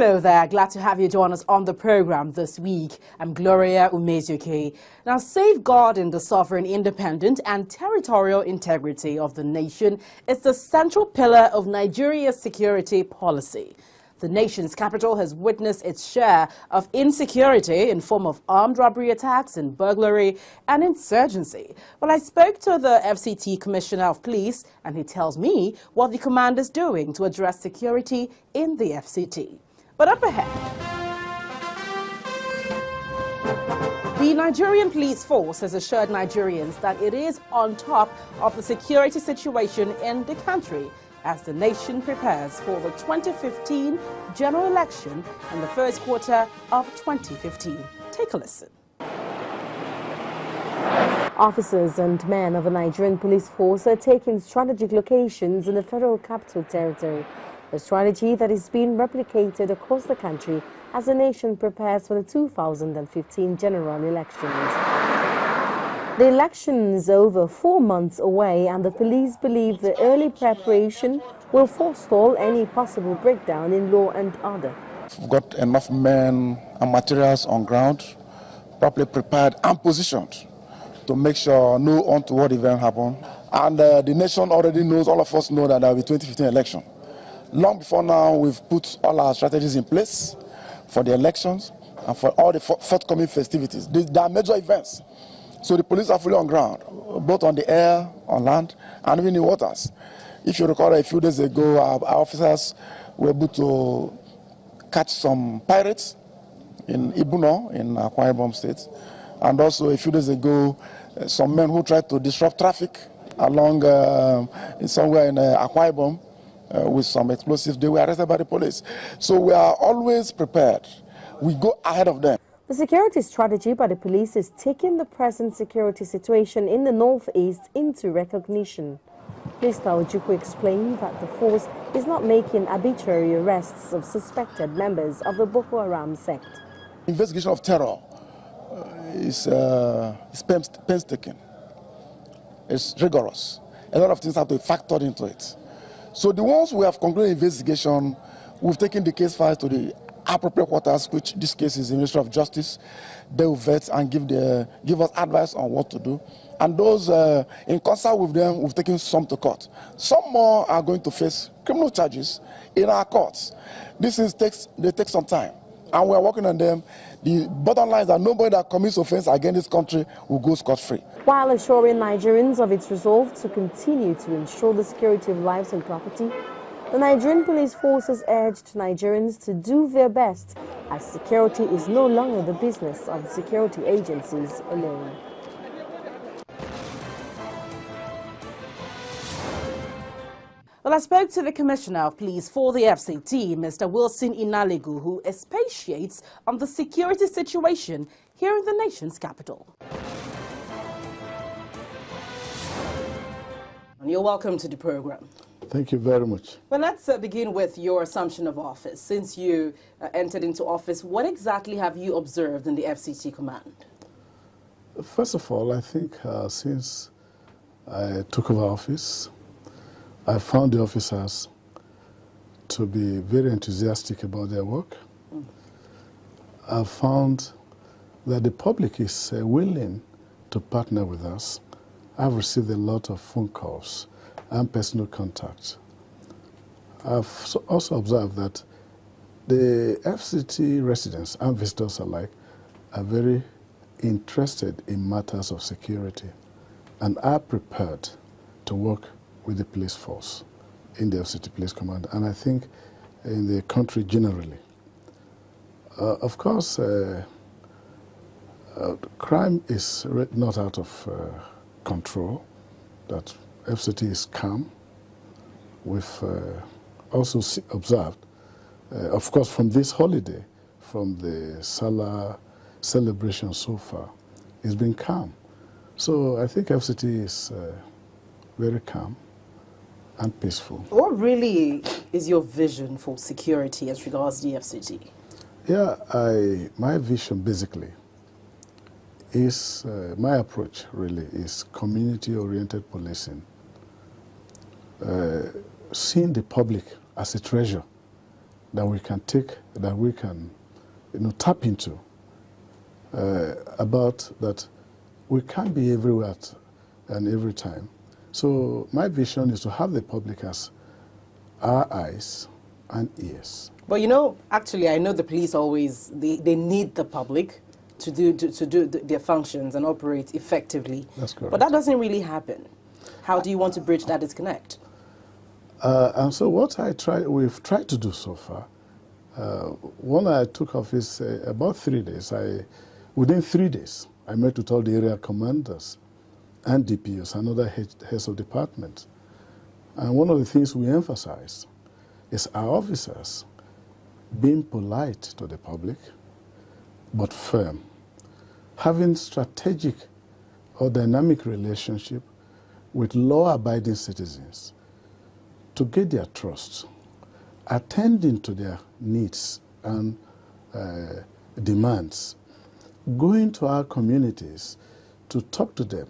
Hello there, glad to have you join us on the program this week. I'm Gloria Umezuke. Now, safeguarding the sovereign, independent and territorial integrity of the nation is the central pillar of Nigeria's security policy. The nation's capital has witnessed its share of insecurity in form of armed robbery attacks and burglary and insurgency. Well, I spoke to the FCT Commissioner of Police, and he tells me what the command is doing to address security in the FCT. But up ahead, the Nigerian police force has assured Nigerians that it is on top of the security situation in the country as the nation prepares for the 2015 general election in the first quarter of 2015. Take a listen. Officers and men of the Nigerian police force are taking strategic locations in the Federal Capital Territory, a strategy that is being replicated across the country as the nation prepares for the 2015 general elections. The election is over 4 months away, and the police believe the early preparation will forestall any possible breakdown in law and order. We've got enough men and materials on ground, properly prepared and positioned to make sure no untoward event happen. And the nation already knows, all of us know that there will be 2015 election. Long before now, we've put all our strategies in place for the elections and for all the forthcoming festivities. There are major events. So the police are fully on ground, both on the air, on land, and even in waters. If you recall, a few days ago, our officers were able to catch some pirates in Ibuno, in Akwa Ibom State. And also, a few days ago, some men who tried to disrupt traffic along somewhere in Akwa Ibom with some explosives. They were arrested by the police. So we are always prepared. We go ahead of them. The security strategy by the police is taking the present security situation in the northeast into recognition. Mr. Ojukwu explained that the force is not making arbitrary arrests of suspected members of the Boko Haram sect. Investigation of terror is painstaking. It's rigorous. A lot of things have to be factored into it. So the ones we have concluded investigation, we've taken the case files to the appropriate quarters, which this case is the Ministry of Justice. They will vet and give us advice on what to do. And those, in concert with them, we've taken some to court. Some more are going to face criminal charges in our courts. They take some time, and we're working on them. The bottom line is that nobody that commits offense against this country will go scot-free. While assuring Nigerians of its resolve to continue to ensure the security of lives and property, the Nigerian police forces urged Nigerians to do their best, as security is no longer the business of the security agencies alone. Well, I spoke to the Commissioner of Police for the FCT, Mr. Wilson Inaligu, who expatiates on the security situation here in the nation's capital. And you're welcome to the program. Thank you very much. Well, let's begin with your assumption of office. Since you entered into office, what exactly have you observed in the FCT command? First of all, I think since I took over office, I found the officers to be very enthusiastic about their work. I found that the public is willing to partner with us. I've received a lot of phone calls and personal contact. I've also observed that the FCT residents and visitors alike are very interested in matters of security and are prepared to work with the police force in the FCT Police Command, and I think in the country generally. Of course, crime is not out of control, that FCT is calm. We've also observed, of course, from this holiday, from the Salah celebration so far, it's been calm. So I think FCT is very calm and peaceful. What really is your vision for security as regards the FCT? Yeah, my vision basically is, my approach really is community-oriented policing. Seeing the public as a treasure that we can take, that we can, tap into about that we can't be everywhere and every time. So my vision is to have the public as our eyes and ears. But actually, I know the police always, they need the public to do their functions and operate effectively. That's correct. But that doesn't really happen. How do you want to bridge that disconnect? And so what we've tried to do so far, when I took office about 3 days, within 3 days, I met with all the area commanders and DPOs and other heads of departments. And one of the things we emphasize is our officers being polite to the public, but firm, having strategic or dynamic relationship with law-abiding citizens to get their trust, attending to their needs and demands, going to our communities to talk to them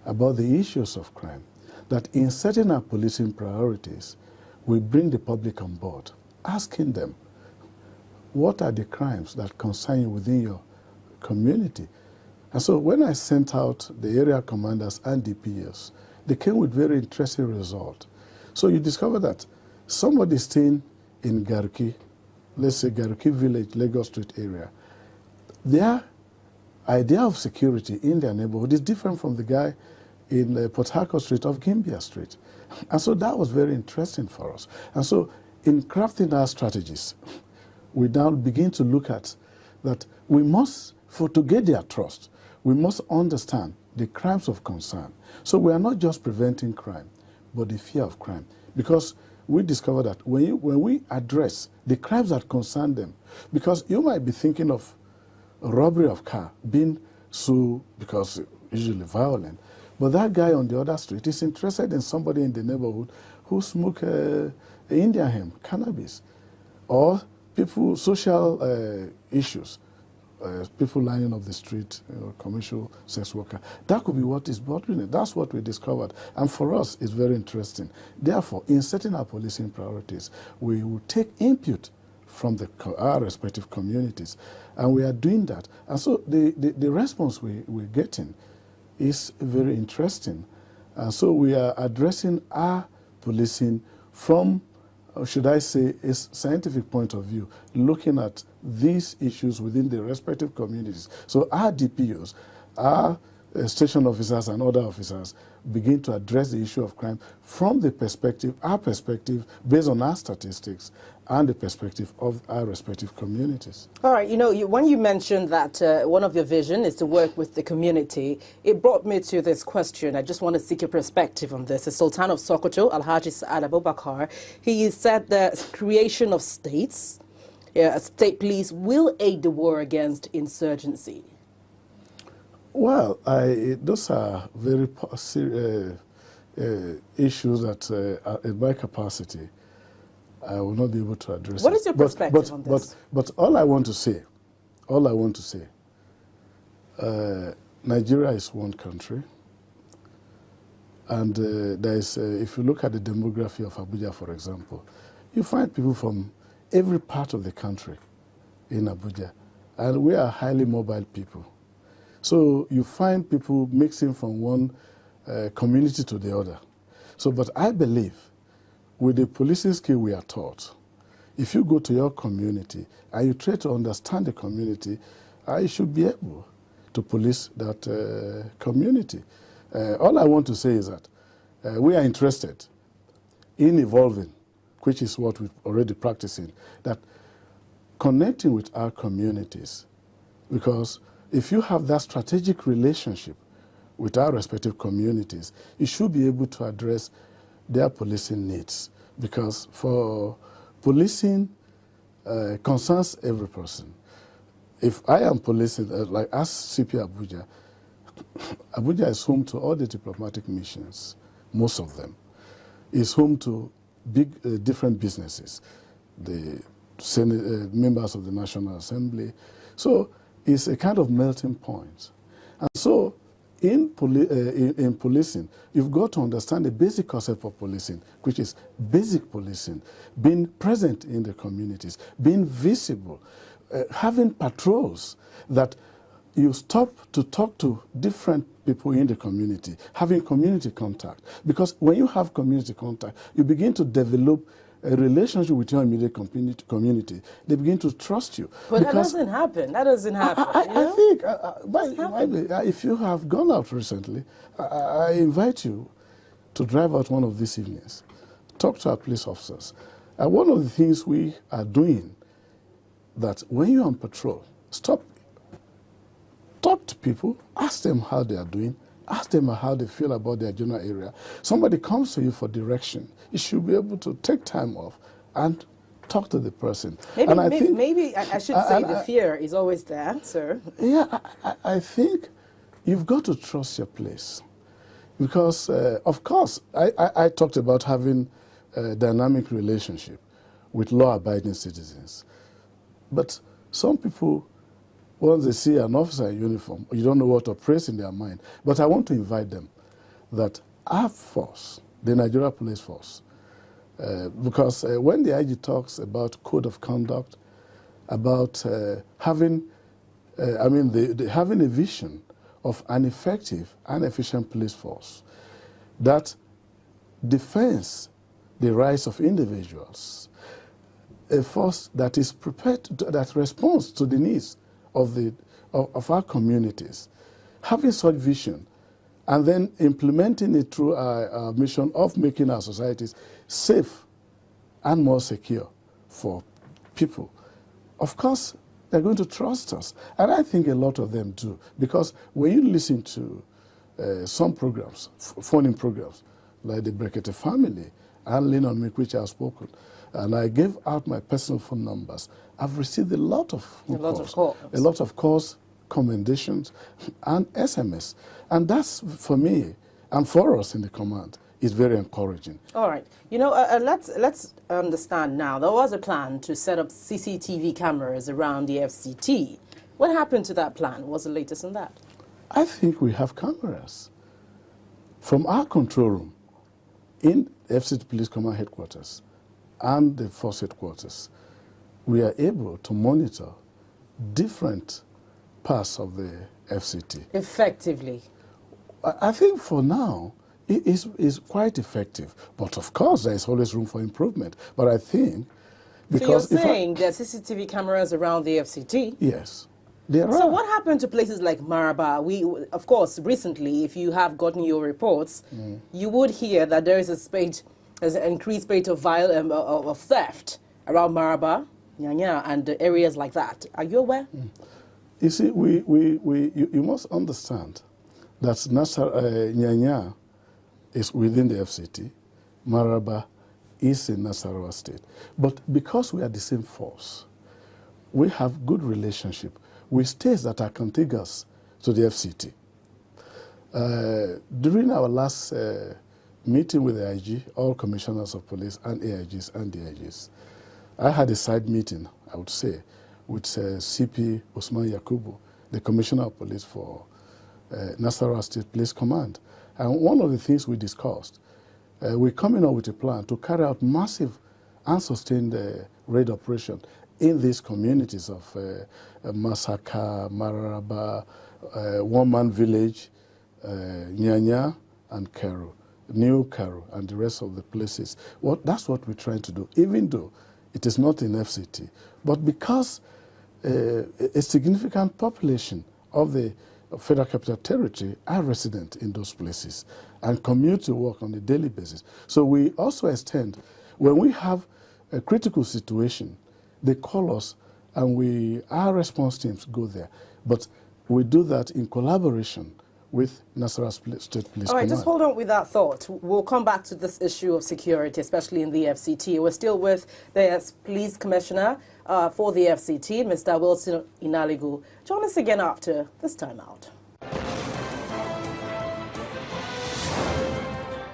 about the issues of crime, that in setting our policing priorities, we bring the public on board, asking them, what are the crimes that concern you within your community? And so when I sent out the area commanders and DPS, they came with very interesting results. So you discover that somebody staying in Garki, let's say Garki Village, Lagos Street area, their idea of security in their neighborhood is different from the guy in Port Harcourt Street of Gimbia Street. And so that was very interesting for us. And so in crafting our strategies, we now begin to look at that we must, to get their trust, we must understand the crimes of concern. So we are not just preventing crime, but the fear of crime. Because we discover that when we address the crimes that concern them, because you might be thinking of a robbery of car being so, because usually violent, but that guy on the other street is interested in somebody in the neighborhood who smoke Indian hemp, cannabis, or people, social issues, people lining up the street, commercial sex worker. That could be what is bothering it. That's what we discovered. And for us, it's very interesting. Therefore, in setting our policing priorities, we will take input from our respective communities. And we are doing that. And so the response we're getting is very interesting. And so we are addressing our policing from, should I say, a scientific point of view, looking at these issues within the respective communities. So our DPOs, our station officers and other officers begin to address the issue of crime from the perspective, our perspective, based on our statistics and the perspective of our respective communities. All right, when you mentioned that one of your vision is to work with the community, it brought me to this question. I just want to seek your perspective on this. The Sultan of Sokoto, Alhaji Sa'ad Abubakar, he said the creation of states, state police, will aid the war against insurgency. Well, those are very issues that, in my capacity, I will not be able to address. What is your perspective on this? But all I want to say, Nigeria is one country, and there is, if you look at the demography of Abuja, for example, you find people from every part of the country in Abuja, and we are highly mobile people. So you find people mixing from one community to the other. So, but I believe with the policing skill we are taught, if you go to your community and you try to understand the community, you should be able to police that community. All I want to say is that we are interested in evolving, which is what we're already practicing, that connecting with our communities, because if you have that strategic relationship with our respective communities, you should be able to address their policing needs, because for policing concerns every person. If I am policing, like as CP Abuja, Abuja is home to all the diplomatic missions, most of them. It's home to big different businesses, the Senate, members of the National Assembly. So it's a kind of melting point. And so in policing, you've got to understand the basic concept of policing, which is basic policing, being present in the communities, being visible, having patrols that you stop to talk to different people in the community, having community contact. Because when you have community contact, you begin to develop a relationship with your immediate community. They begin to trust you. But that doesn't happen. That doesn't happen. I think, if you have gone out recently, I invite you to drive out one of these evenings. Talk to our police officers. One of the things we are doing, that when you're on patrol, stop, talk to people, ask them how they are doing, ask them how they feel about their general area. Somebody comes to you for direction, you should be able to take time off and talk to the person. Maybe I should say the fear is always there, sir. Yeah, I think you've got to trust your place. Because, of course, I talked about having a dynamic relationship with law-abiding citizens. But some people, once they see an officer in uniform, you don't know what operates in their mind. But I want to invite them that our force, the Nigeria Police Force, because when the IG talks about code of conduct, about having a vision of an effective and efficient police force that defends the rights of individuals, a force that is prepared, that responds to the needs of our communities, having such vision, and then implementing it through our mission of making our societies safe and more secure for people. Of course, they're going to trust us. And I think a lot of them do. Because when you listen to some programs, phone-in programs, like the Brekete family, and Lean on Me, which I've spoken, and I gave out my personal phone numbers, I've received a lot of calls, commendations, and SMS. And that's, for me, and for us in the command, is very encouraging. All right. You know, let's understand now. There was a plan to set up CCTV cameras around the FCT. What happened to that plan? What's the latest on that? I think we have cameras. From our control room in FCT Police Command Headquarters and the Force Headquarters, we are able to monitor different parts of the FCT. Effectively? I think for now, it is quite effective. But of course, there is always room for improvement. But I think, because... So you're saying there are CCTV cameras around the FCT? Yes. There are. So what happened to places like Maraba? Of course, recently, if you have gotten your reports, you would hear that there is an increased rate of theft around Maraba, Nyanya, and areas like that. Are you aware? You see, you must understand that Nyanya is within the FCT, Maraba is in Nasarawa State. But because we are the same force, we have good relationship with states that are contiguous to the FCT. During our last meeting with the IG, all commissioners of police and AIGs and DIGs, I had a side meeting, I would say, with CP Usman Yakubu, the commissioner of police for Nasarawa State Police Command. And one of the things we discussed, we're coming up with a plan to carry out massive and sustained raid operation in these communities of Masaka, Maraba, One Man Village, Nyanya, and Keru, New Keru, and the rest of the places. That's what we're trying to do, even though it is not in FCT. But because a significant population of the Federal Capital Territory are resident in those places and commute to work on a daily basis. So we also extend, when we have a critical situation, they call us and our response teams go there. But we do that in collaboration with Nasarawa State Police Command. All right, just hold on with that thought. We'll come back to this issue of security, especially in the FCT. We're still with the Police Commissioner for the FCT, Mr. Wilson Inaligu. Join us again after this time out.